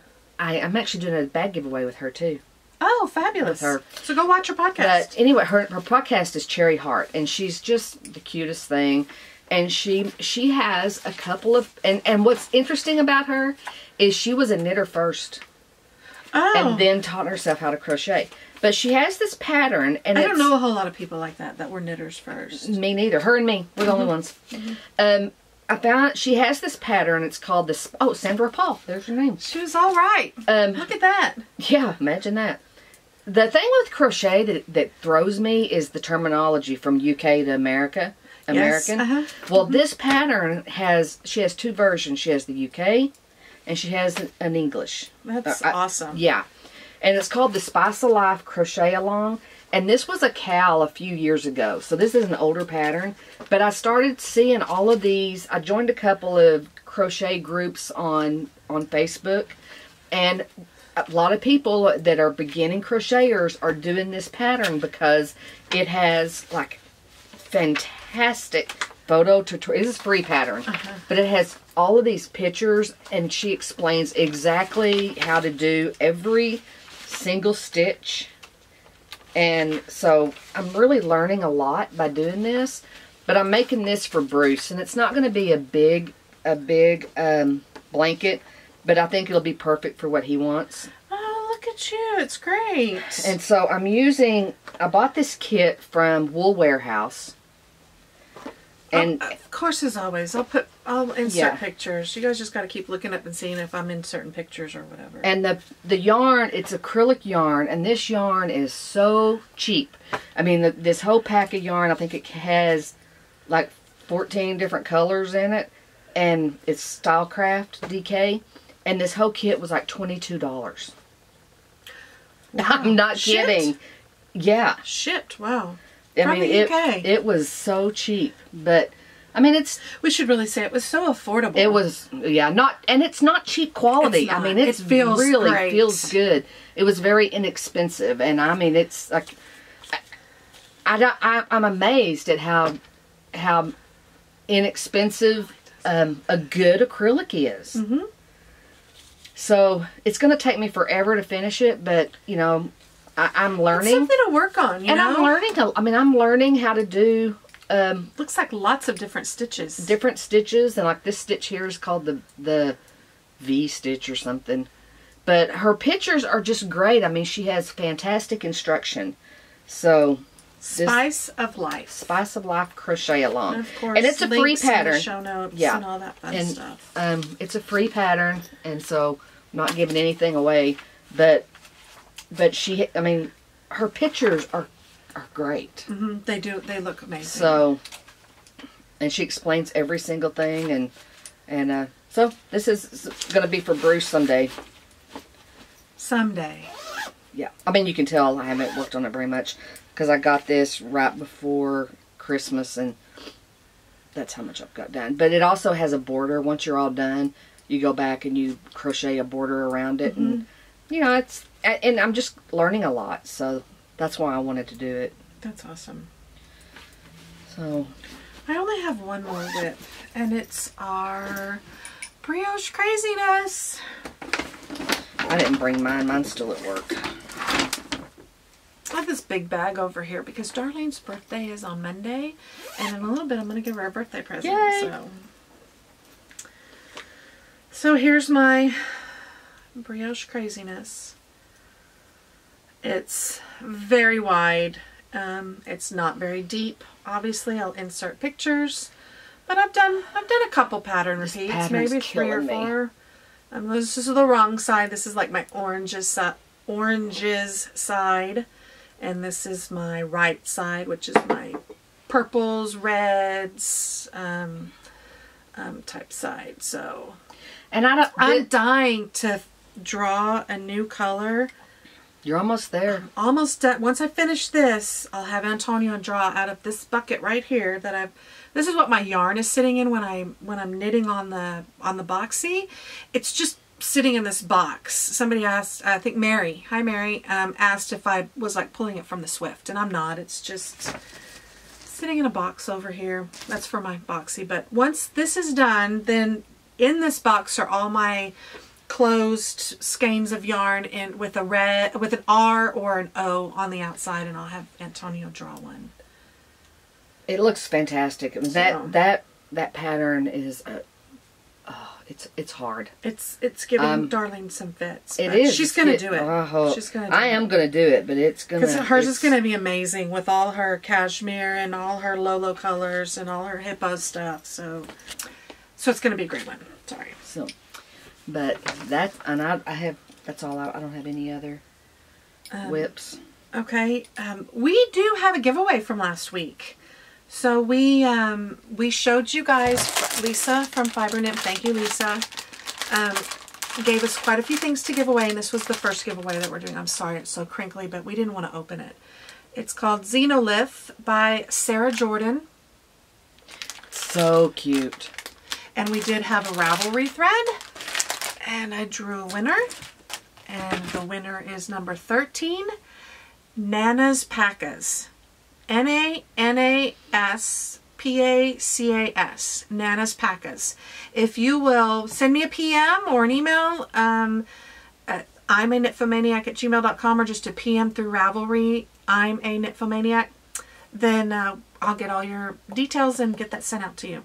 actually doing a bag giveaway with her too. Oh, fabulous. With her. So go watch her podcast. But anyway, her podcast is Cherry Heart, and she's just the cutest thing. And she has a couple of, and what's interesting about her is she was a knitter first. Oh. And then taught herself how to crochet. But she has this pattern, and I don't know a whole lot of people like that were knitters first. Me neither. Her and me. We're the only ones. I found she has this pattern. It's called this. Oh, Sandra Paul. There's her name. She was all right. Look at that. Yeah, imagine that. The thing with crochet that throws me is the terminology from UK to American. Yes. Well, this pattern she has two versions. She has the UK, and she has an English. That's awesome. Yeah. And it's called the Spice of Life Crochet Along. And this was a cowl a few years ago. So this is an older pattern. But I started seeing all of these. I joined a couple of crochet groups on Facebook. And a lot of people that are beginning crocheters are doing this pattern because it has like fantastic photo tutorial. This is a free pattern. But it has all of these pictures. And she explains exactly how to do every single stitch. And so I'm really learning a lot by doing this, but I'm making this for Bruce, and it's not going to be a big blanket, but I think it'll be perfect for what he wants. Oh, look at you. It's great. And so I bought this kit from Wool Warehouse. And of course, as always, I'll insert pictures. You guys just got to keep looking up and seeing if I'm inserting pictures or whatever. And the yarn, it's acrylic yarn, and this yarn is so cheap. I mean, this whole pack of yarn, I think it has like 14 different colors in it, and it's Stylecraft DK, and this whole kit was like $22. Wow. I'm not kidding. Yeah. Shipped. Wow. I mean, it was so cheap, but I mean, we should really say it was so affordable. It was, and it's not cheap quality. It's not. I mean, it feels really great. Feels good. It was very inexpensive, and I mean, it's like, I'm amazed at how inexpensive a good acrylic is. So it's going to take me forever to finish it, but you know, I'm learning. It's something to work on, you know? I'm learning how to do... looks like lots of different stitches. Different stitches, and like this stitch here is called the V stitch or something. But her pictures are just great. I mean, she has fantastic instruction. So... Spice of Life. Spice of Life Crochet Along. And of course, and it's a free pattern. In the show notes and all that fun stuff. It's a free pattern, and so I'm not giving anything away, but she, I mean, her pictures are great. They do. They look amazing. So, and she explains every single thing, and so this is going to be for Bruce someday. Someday. Yeah. I mean, you can tell I haven't worked on it very much because I got this right before Christmas, and that's how much I've got done. But it also has a border. Once you're all done, you go back and you crochet a border around it, and you know, and I'm just learning a lot, so that's why I wanted to do it. That's awesome. So, I only have one more whip, and it's our brioche craziness. I didn't bring mine. Mine's still at work. I have this big bag over here because Darlene's birthday is on Monday, and in a little bit I'm going to give her a birthday present. Yay. So here's my brioche craziness. It's very wide. It's not very deep. Obviously, I'll insert pictures, But I've done a couple pattern repeats, maybe 3 or 4. This is the wrong side. This is like my oranges side, and this is my right side, which is my purples, reds, type side. So, and I'm dying to draw a new color. You're almost there. Almost done. Once I finish this, I'll have Antonio draw out of this bucket right here that I've. This is what my yarn is sitting in when I'm knitting on the boxy. It's just sitting in this box. Somebody asked, I think Mary, hi Mary, asked if I was like pulling it from the Swift, and I'm not. It's just sitting in a box over here. That's for my boxy. But once this is done, then in this box are all my closed skeins of yarn in with an R or an O on the outside, and I'll have Antonio draw one. It looks fantastic. That pattern is it's hard. It's giving Darlene some fits. It is. She's gonna do it. She's gonna. I am gonna do it, but it's gonna. Because hers is gonna be amazing with all her cashmere and all her Lolo colors and all her hippo stuff. So it's gonna be a great one. Sorry. So, but that's that's all. I don't have any other whips. Okay. We do have a giveaway from last week. So we showed you guys, Lisa from Fiber Nymph, thank you Lisa, gave us quite a few things to give away, and this was the first giveaway that we're doing. I'm sorry it's so crinkly, but we didn't want to open it. It's called Xenolith by Sarah Jordan. So cute. And we did have a Ravelry thread, and I drew a winner, and the winner is number 13, Nana's Pacas. N-A-N-A-S-P-A-C-A-S. Nana's Pacas. If you will send me a PM or an email, I'm a knitfomaniac@gmail.com, or just a PM through Ravelry, I'm a knitfomaniac, then I'll get all your details and get that sent out to you.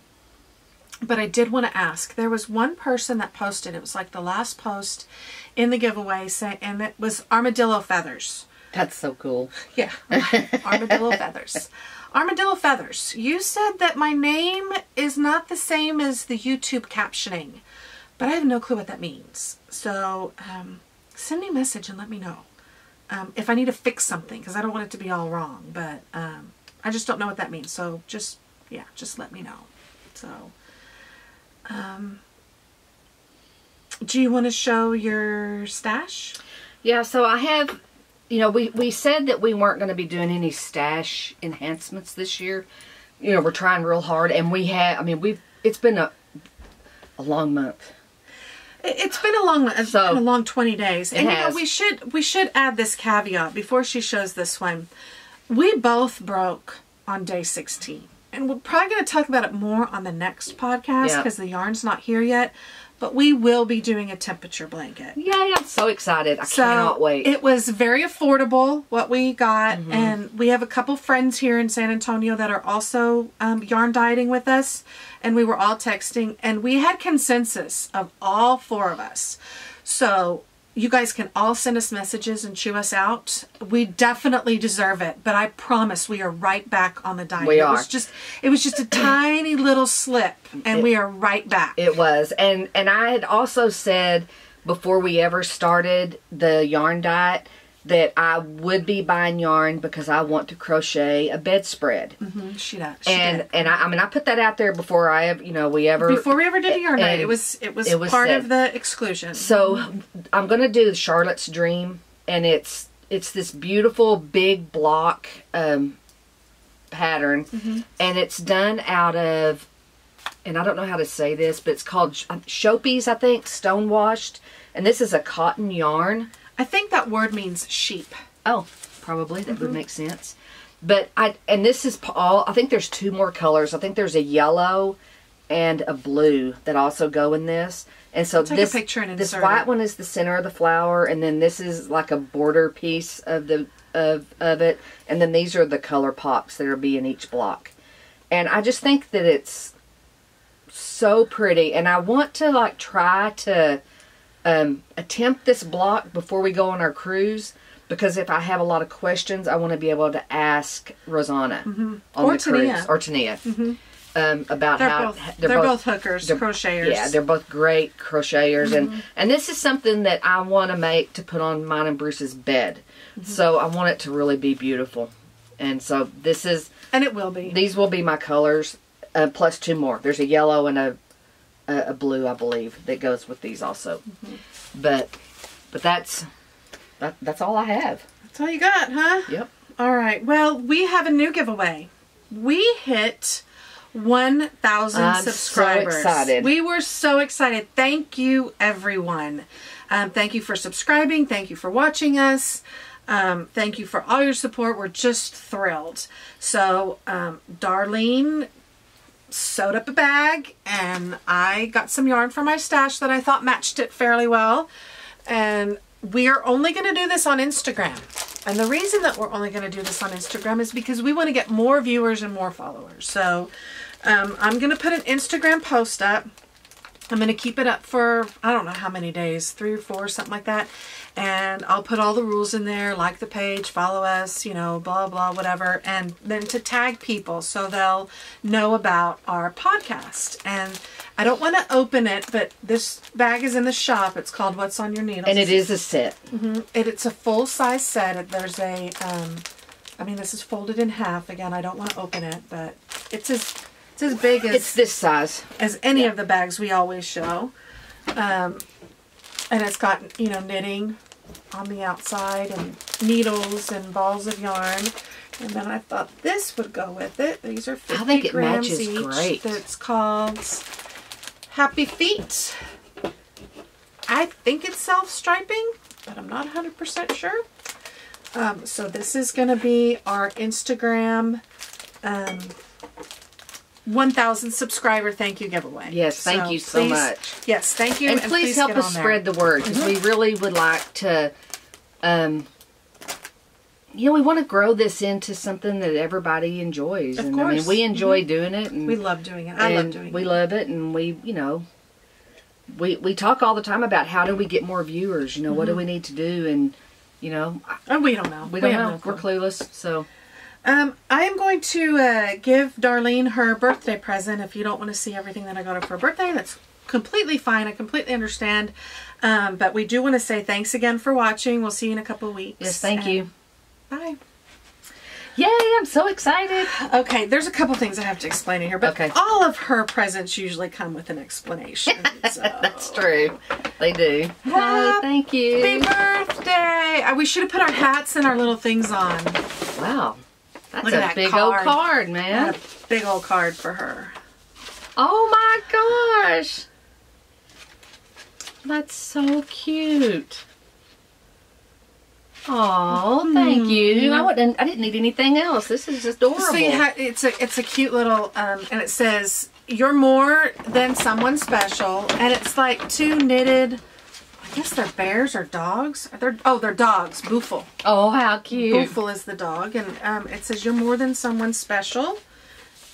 But I did want to ask, there was one person that posted, it was like the last post in the giveaway, and it was armadillo feathers. That's so cool. Yeah. Armadillo feathers. Armadillo feathers. You said that my name is not the same as the YouTube captioning, but I have no clue what that means. So send me a message and let me know if I need to fix something, because I don't want it to be all wrong. But I just don't know what that means. So just let me know. So do you want to show your stash? Yeah. So I have. You know, we said that we weren't going to be doing any stash enhancements this year. You know, we're trying real hard, and we have. I mean, it's been a long month. It's been a long month. It's been a long 20 days. And you know, we should add this caveat before she shows this one. We both broke on day 16, and we're probably going to talk about it more on the next podcast because the yarn's not here yet. But we will be doing a temperature blanket. Yeah, I'm so excited. I cannot wait. It was very affordable, what we got. And we have a couple friends here in San Antonio that are also yarn dieting with us. And we were all texting. And we had consensus of all 4 of us. So you guys can all send us messages and chew us out. We definitely deserve it. But I promise we are right back on the diet. We are. It was just a tiny little slip. And we are right back. It was. And I had also said before we ever started the yarn diet that I would be buying yarn because I want to crochet a bedspread. She did. And I mean I put that out there before before we ever did a yarn diet. It was part of the exclusion. So I'm gonna do Charlotte's Dream, and it's this beautiful big block pattern, and it's done out of, and I don't know how to say this, but it's called Shopies, I think, stone washed, and this is a cotton yarn. I think that word means sheep. Oh, probably. That would make sense. But this is all, I think there's 2 more colors. I think there's a yellow and a blue that also go in this. And so take a picture and this white one is the center of the flower, and then this is like a border piece of it. And then these are the color pops that are be in each block. And I just think that it's so pretty. And I want to like try to attempt this block before we go on our cruise, because if I have a lot of questions, I want to be able to ask Rosanna on the cruise, or Tania. about how they're both hookers, crocheters. Yeah, they're both great crocheters, and this is something that I want to make to put on mine and Bruce's bed. So I want it to really be beautiful, and so this is, and it will be. These will be my colors, plus 2 more. There's a yellow and a blue, I believe, that goes with these also. But that's all I have. That's all you got, huh? Yep. All right. Well, we have a new giveaway. We hit 1,000 subscribers. So excited. We were so excited. Thank you, everyone. Thank you for subscribing. Thank you for watching us. Thank you for all your support. We're just thrilled. So, Darlene sewed up a bag, and I got some yarn from my stash that I thought matched it fairly well. And we are only going to do this on Instagram. And the reason that we're only going to do this on Instagram is because we want to get more viewers and more followers. So I'm going to put an Instagram post up. I'm going to keep it up for, I don't know how many days, 3 or 4, something like that. And I'll put all the rules in there, like the page, follow us, you know, blah, blah, whatever. And then to tag people so they'll know about our podcast. And I don't want to open it, but this bag is in the shop. It's called What's on Your Needles. And it is a set. It's a full-size set. There's a, I mean, this is folded in half. Again, I don't want to open it, but it's as big as... It's this size. As any of the bags we always show. And it's got, you know, knitting on the outside and needles and balls of yarn. And then I thought this would go with it. These are 50 I think it grams matches each. great. It's called Happy Feet. I think it's self-striping, but I'm not 100% sure. So this is going to be our Instagram 1,000 subscriber thank you giveaway. Yes, thank you so much. Yes, thank you. And please help us spread the word, because we really would like to, you know, we want to grow this into something that everybody enjoys. Of and course. I mean, we enjoy doing it. And we love doing it. I love doing it. We love it, and we, you know, we talk all the time about how do we get more viewers, you know, what do we need to do, and, you know. We don't know. We don't know. We're clueless, so. I am going to give Darlene her birthday present. If you don't want to see everything that I got her for her birthday, that's completely fine. I completely understand. But we do want to say thanks again for watching. We'll see you in a couple of weeks. Yes, thank you. Bye. Yay, I'm so excited. Okay, there's a couple things I have to explain in here, but all of her presents usually come with an explanation. So. That's true. They do. Oh, thank you. Happy birthday. We should have put our hats and our little things on. Wow. That's Look at that big old card, man. A big old card for her. Oh my gosh. That's so cute. Oh, thank you. I didn't need anything else. This is just adorable. So it's a cute little, and it says, "You're more than someone special," and it's like 2 knitted. I guess they're bears or dogs. They're dogs. Boofle. Oh, how cute. Boofle is the dog, and it says, "You're more than someone special,"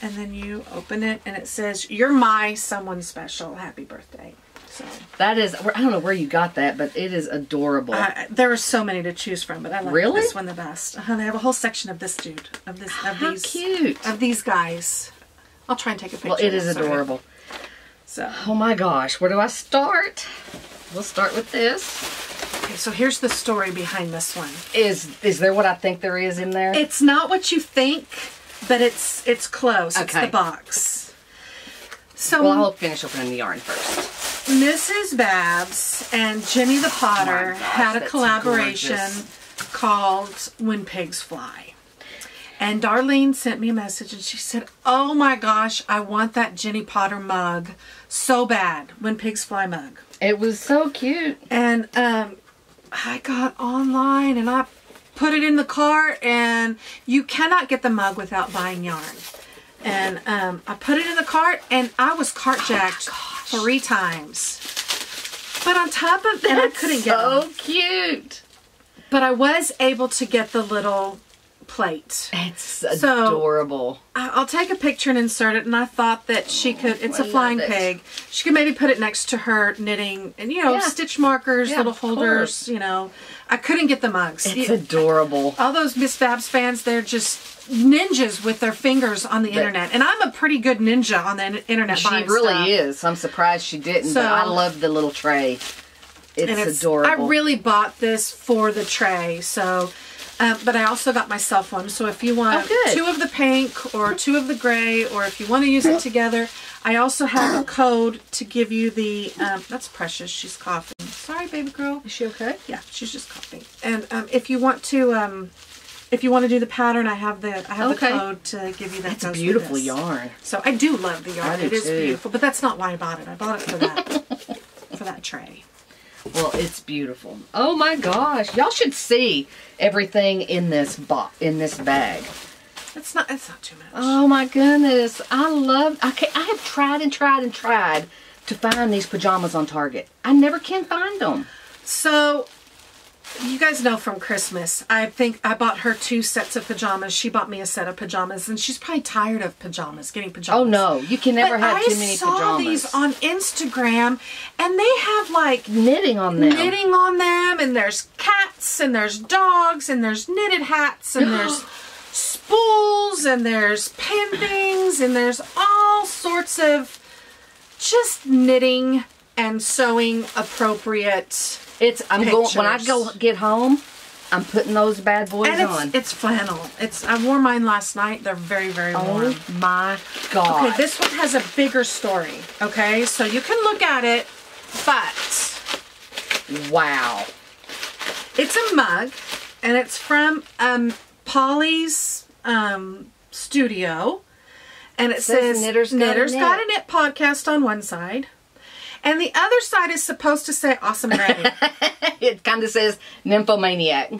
and then you open it, and it says, "You're my someone special. Happy birthday." So that is, I don't know where you got that, but it is adorable. There are so many to choose from, but I like this one the best. They have a whole section of this dude, of these cute, of these guys. I'll try and take a picture. Well, it is adorable. So, oh my gosh, where do I start? We'll start with this. Okay, so here's the story behind this one. Is there what I think there is in there? It's not what you think, but it's close. Okay. It's the box. So, well, I'll finish opening the yarn first. Mrs. Babs and Jenny the Potter had a collaboration called When Pigs Fly. And Darlene sent me a message and she said, "Oh my gosh, I want that Jenny Potter mug so bad. When Pigs Fly mug." It was so cute. And I got online and I put it in the cart, and you cannot get the mug without buying yarn. And I put it in the cart, and I was cart jacked 3 times. But on top of that, I couldn't get them. So cute. But I was able to get the little plate. It's adorable. I'll take a picture and insert it, and I thought that she could, it's a flying pig. She could maybe put it next to her knitting, and stitch markers, little holders, I couldn't get the mugs. It's adorable. All those Miss Babs fans, they're just ninjas with their fingers on the internet. And I'm a pretty good ninja on the internet. She really is. I'm surprised she didn't, but I love the little tray. It's adorable. I really bought this for the tray, so... but I also got myself one. So if you want 2 of the pink or 2 of the gray, or if you want to use it together, I also have a code to give you the, that's Precious. She's coughing. Sorry, baby girl. Is she okay? Yeah, she's just coughing. And if you want to do the pattern, I have the code to give you that. It's a beautiful yarn. So I do love the yarn. It is beautiful, but that's not why I bought it. I bought it for that, for that tray. Well, it's beautiful. Oh my gosh. Y'all should see everything in this bag. It's not too much. Oh my goodness. I have tried and tried and tried to find these pajamas on Target. I never can find them. So, you guys know from Christmas, I think I bought her 2 sets of pajamas. She bought me a set of pajamas, and she's probably tired of pajamas, getting pajamas. Oh no, you can never have too many pajamas. I saw these on Instagram, and they have like knitting on them. Knitting on them, and there's cats, and there's dogs, and there's knitted hats, and there's spools, and there's pendings, and there's all sorts of just knitting and sewing appropriate. When I go get home, I'm putting those bad boys on. It's flannel. I wore mine last night. They're very, very warm. Oh my God. Okay, this one has a bigger story. Okay, so you can look at it, but wow. It's a mug, and it's from Polly's studio, and it says Knitter's Got a Knit podcast on one side. And the other side is supposed to say Awesome Granny. It kind of says Nymphomaniac.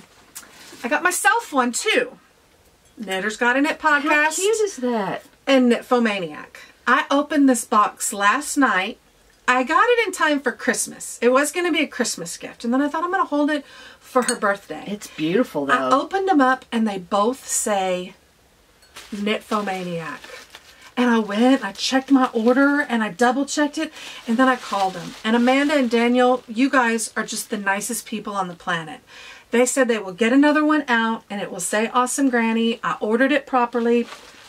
I got myself one too. Knitter's Got a Knit podcast. How cute is that? And Nymphomaniac. I opened this box last night. I got it in time for Christmas. It was going to be a Christmas gift. And then I thought I'm going to hold it for her birthday. It's beautiful though. I opened them up and they both say Nymphomaniac. And I went, I checked my order, and I double checked it, and then I called them. And Amanda and Daniel, you guys are just the nicest people on the planet. They said they will get another one out, and it will say Awesome Granny. I ordered it properly.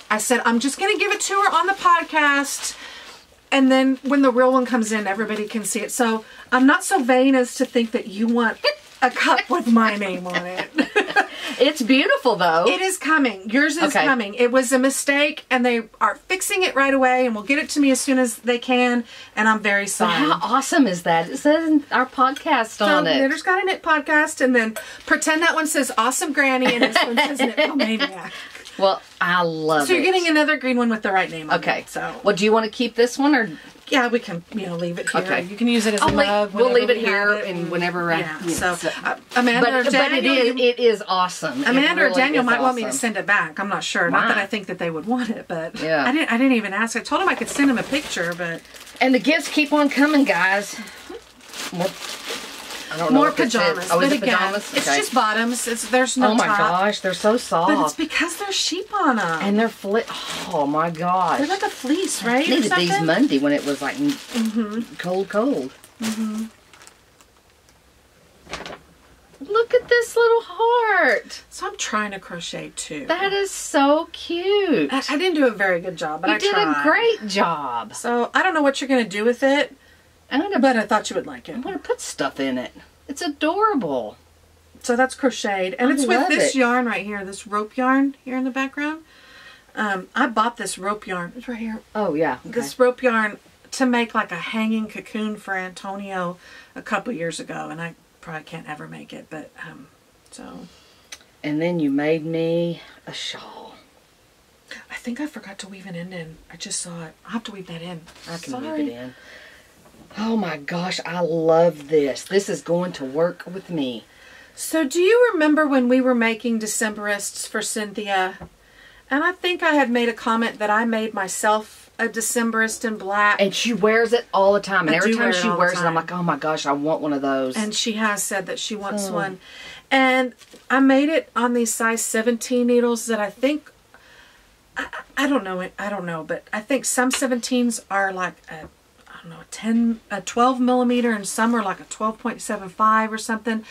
I said, I'm just going to give it to her on the podcast. And then when the real one comes in, everybody can see it. So I'm not so vain as to think that you want a cup with my name on it. It's beautiful though. It is coming. Yours is coming. It was a mistake, and they are fixing it right away, and will get it to me as soon as they can, and I'm very sorry. But how awesome is that? It says our podcast on it. Knitter's Got a Knit podcast, and then pretend that one says Awesome Granny, and this one says Nymphomaniac. Well, I love it. So you're getting another green one with the right name on it. So, well, do you want to keep this one, or? Yeah, we can, leave it here. Okay. You can use it as a mug. We'll leave it here, and whenever Amanda or Daniel, it is awesome. Amanda or Daniel might want me to send it back. I'm not sure. Not that I think that they would want it, but I didn't even ask. I told them I could send them a picture, but and the gifts keep on coming, guys. More pajamas. But again, pajamas? It's just bottoms. There's no top. Oh my gosh, they're so soft. But it's because there's sheep on them. And they're oh my gosh. They're like a fleece, right? I needed these Monday when it was like cold. Look at this little heart. So I'm trying to crochet too. That is so cute. I didn't do a very good job, but I tried. You did a great job. So I don't know what you're going to do with it. But I thought you would like it. I'm going to put stuff in it. It's adorable. So that's crocheted. And it's with this yarn right here. This rope yarn here in the background. I bought this rope yarn. It's right here. Oh, yeah. Okay. This rope yarn to make like a hanging cocoon for Antonio a couple years ago. And I probably can't ever make it. But, so. And then you made me a shawl. I think I forgot to weave an end in. I just saw it. I'll have to weave that in. I can weave it in. Oh my gosh, I love this. This is going to work with me. So do you remember when we were making Decemberists for Cynthia? And I think I had made a comment that I made myself a Decemberist in black. And she wears it all the time. And every time she wears it, I'm like, oh my gosh, I want one of those. And she has said that she wants one. And I made it on these size 17 needles that I think, I don't know, but I think some 17s are like a 12 millimeter, and some are like a 12.75 or something.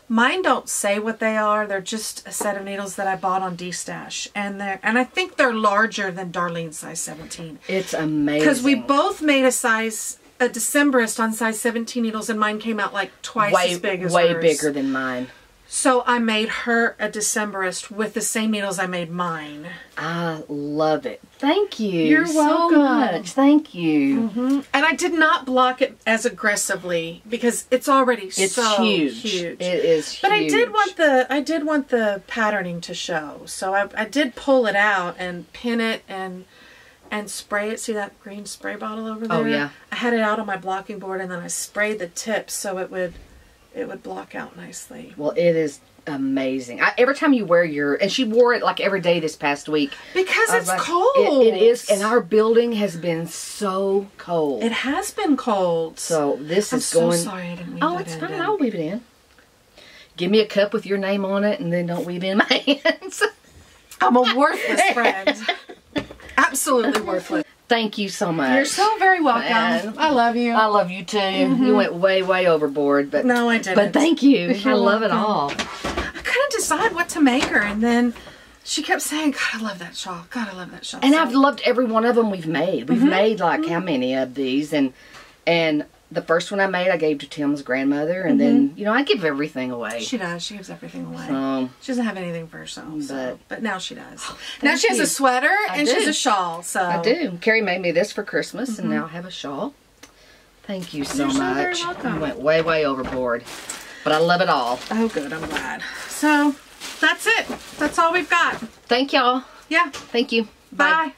Mine don't say what they are. They're just a set of needles that I bought on D-Stash, and I think they're larger than Darlene's size 17. It's amazing because we both made a Decemberist on size 17 needles, and mine came out like twice as big as hers. Way bigger than mine. So I made her a Decemberist with the same needles I made mine. I love it. Thank you. You're welcome. So much. Thank you. And I did not block it as aggressively because it's already so huge. It is huge. But I did want the patterning to show. So I did pull it out and pin it and spray it. See that green spray bottle over there? Oh yeah. I had it out on my blocking board, and then I sprayed the tips so it would block out nicely. Well, it is amazing. Every time you wear and she wore it like every day this past week. Because it's cold. It is, and our building has been so cold. It has been cold. So this is I'm going. so sorry I didn't weave that in. Oh, it's fine. I'll weave it in. Give me a cup with your name on it, and then don't weave in my hands. I'm a worthless friend. Absolutely worthless. Thank you so much. You're so very welcome. I love you. I love you too. You went way, way overboard, but no, I didn't. But thank you. You're I love it welcome. all. I couldn't decide what to make her, and then she kept saying, "God, I love that shawl. God, I love that shawl." And I've loved every one of them we've made. We've made like how many of these, and the first one I made, I gave to Tim's grandmother, and then I give everything away. She does. She gives everything away. So, she doesn't have anything for herself, but now she does. Thank now she has you. a sweater and she has do. a shawl. So I do. Carrie made me this for Christmas, and now I have a shawl. Thank you so You're much. so very welcome. You went way, way overboard, but I love it all. Oh, good. I'm glad. So that's it. That's all we've got. Thank y'all. Yeah. Thank you. Bye.